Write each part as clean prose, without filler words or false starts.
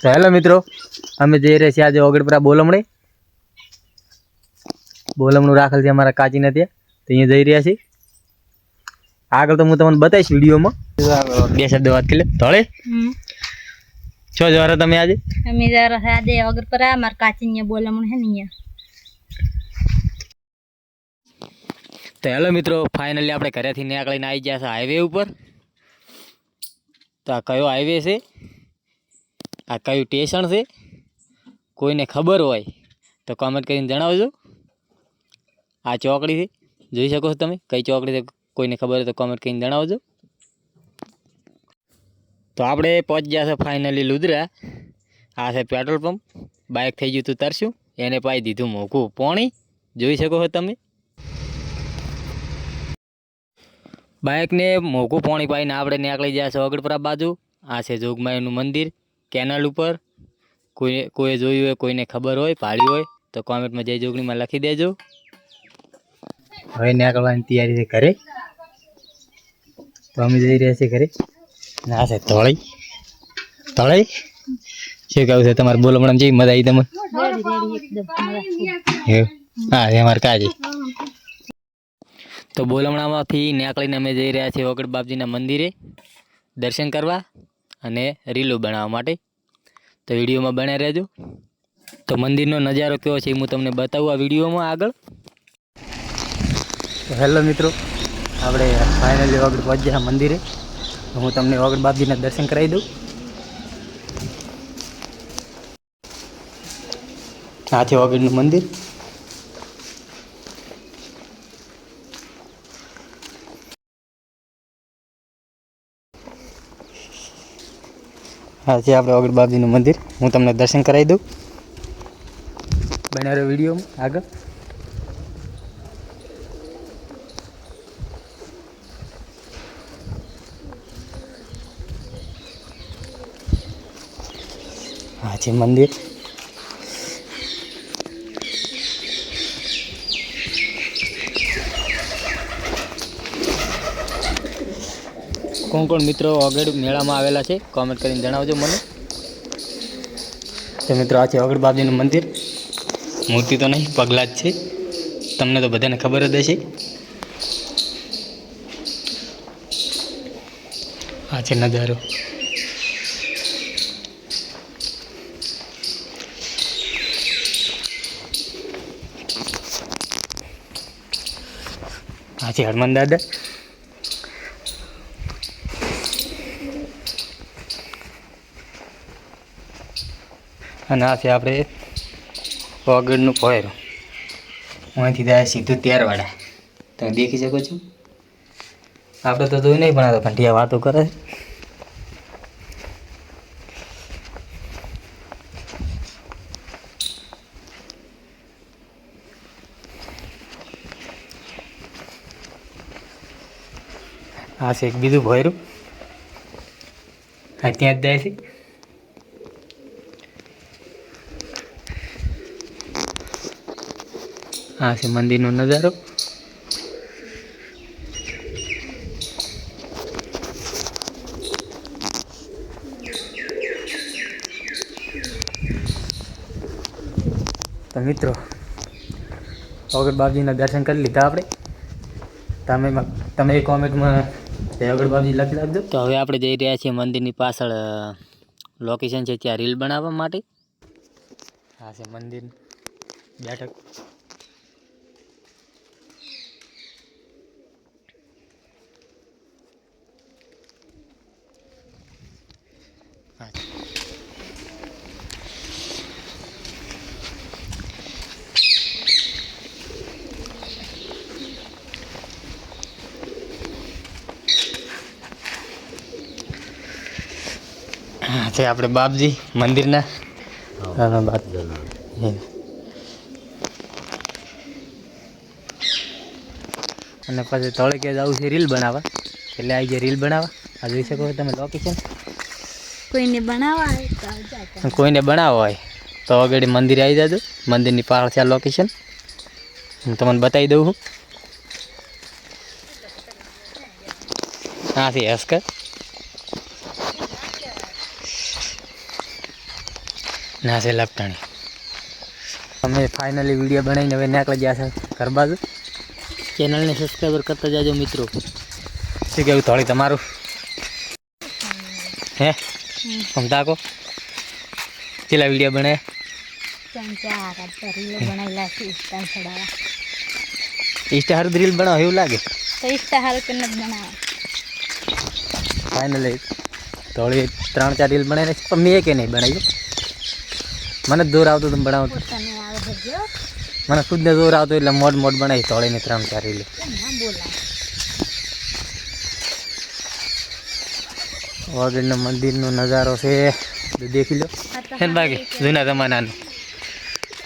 તો હેલો મિત્રો, અમે જઈ રહ્યા છીએ આજે ઓગળપરા બોલમણે. બોલમણું રાખેલ છે અમારા કાચીને ત્યાં, તો અહીંયા જઈ રહ્યા છીએ. આગળ તો હું તમને બતાવીશ વિડીયોમાં. બે શબ્દ વાત કરી લે. ધોળે છો જવારા તમે આજે? અમે જરા આજે ઓગળપરા અમારા કાચીને બોલમણ હે ને. તો હેલો મિત્રો, ફાઇનલી આપણે ઘરેથી નીકળીને આવી ગયા છે હાઈવે ઉપર. તો આ કયો હાઈવે છે, આ કયું સ્ટેશન છે, કોઈને ખબર હોય તો કોમેન્ટ કરીને જણાવજો. આ ચોકડી છે, જોઈ શકો છો તમે કઈ ચોકડી છે, કોઈને ખબર હોય તો કોમેન્ટ કરીને જણાવજો. તો આપણે પહોંચી ગયા છે ફાઇનલી લુદ્રા. આ છે પેટ્રોલ પંપ. બાઇક થઈ ગયું તું તરશું, એને પાઈ દીધું મોઘું પોણી, જોઈ શકો છો તમે. બાઇકને મોઘું પોણી પાઈને આપણે નીકળી ગયા છે ઓગળપરા બાજુ. આ છે જોગમાયાનું મંદિર કેનાલ ઉપર. કોઈ જોયું હોય, કોઈને ખબર હોય, ભાડ્યું હોય તો કોમેન્ટમાં જય જોગણીમાં લખી દેજો. હવે નીકળવાની તૈયારી છે ઘરે. તો અમે જઈ રહ્યા છીએ ઘરે. ના છે ધોળી. ધોળી શું કહ્યું છે તમારે? બોલો મેડમ, જેવી મજા આવી તમે? હા એ અમારે કાજી. તો બોલમણામાંથી નીકળીને અમે જઈ રહ્યા છીએ ઓગળ બાપજીના મંદિરે દર્શન કરવા અને રીલો બનાવવા માટે. તો વિડીયોમાં બને રહેજો. તો મંદિરનો નજારો કેવો છે એ હું તમને બતાવું આ વિડીયોમાં આગળ. તો હેલો મિત્રો, આપણે ફાઇનલી ઓગળ પહોંચ્યા મંદિરે. હું તમને ઓગળ બાપજીના દર્શન કરાવી દઉં. આ છે ઓગળનું મંદિર. હા છે આપણે ઓગળ બાપજીનું મંદિર. હું તમને દર્શન કરાવી દઉં. બનાવ્યો વિડીયોમાં આગળ. હા છે મંદિર. કોણ મિત્રો ઓગળ મેળામાં આવેલા છે કોમેન્ટ કરીને જણાવજો મને. તો મિત્રો આ છે ઓગળ બાપજીનું મંદિર. મૂર્તિ તો નહીં, પગલા જ છે. તમને તો બધાને ખબર જ હશે. આ છે નજારો. આ છે હનુમાન દાદા. અને આ છે આપણે ઓગળનું પોયરું. અહીંથી જાય સીધું તેરવાડા. તમે દેખી શકો છો. આપણે તો જોઈ નહીં ભણાતો, પણ ત્યાં વાતો કરે છે. આ છે એક બીજું ભોયરું. હા ત્યાં જ જાય છે. આ છે મંદિરનો નજારો. તો મિત્રો ઓગળ બાપજીના દર્શન કરી લીધા આપણે. તમે કોમેન્ટમાં જય ઓગળ બાપજી લખી નાખજો. તો હવે આપણે જઈ રહ્યા છીએ મંદિરની પાછળ લોકેશન છે ત્યાં રીલ બનાવવા માટે. આ છે મંદિર બેઠક. હા છે આપણે બાપજી મંદિરના. અને પછી તળે કે જવું છે રીલ બનાવવા, એટલે આવી જાય રીલ બનાવવા. આ જોઈ શકો છો તમે લોકેશન. કોઈને બનાવવા હોય તો આગળ મંદિરે આવી જાજો. મંદિરની પાછળ છે આ લોકેશન. હું તમને બતાવી દઉં છું. હા છે હસ્કર. ના છે લપટાણી. અમે ફાઇનલી વિડીયો બનાવીને હવે નીકળી ગયા છે ઘર બાજુ. ચેનલને સબસ્ક્રાઈબર કરતા જાજો મિત્રો. શું કેવું થોડી તમારું હે સમતા કો કેટલા વિડીયો બનાવે? બનાવેલા છે ઇન્સ્ટા ચડાવવા. ઇન્સ્ટા હારું રીલ બનાવો એવું લાગે. તો ઇન્સ્ટા હારું કે નથી બનાવવા. ફાઇનલી થોડી 3-4 રીલ બનાવીને પણ મેં કે નહીં બનાવી. મને જ દોર આવતો તમે બનાવો. પોતાને આવે છે જો મને ખુદને દોર આવતો એટલે મોડ બનાવી થોડીને 3-4 રીલ. ના બોલાય. વગરનો મંદિરનો નજારો છે દેખી લો. હે બાકી જૂના જમાનાનો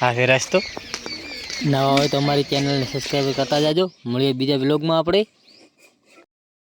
આ છે રસ્તો. નવા હોય તો અમારી ચેનલને સબસ્ક્રાઈબ કરતા જાજો. મળીએ બીજા બ્લોગમાં આપણે.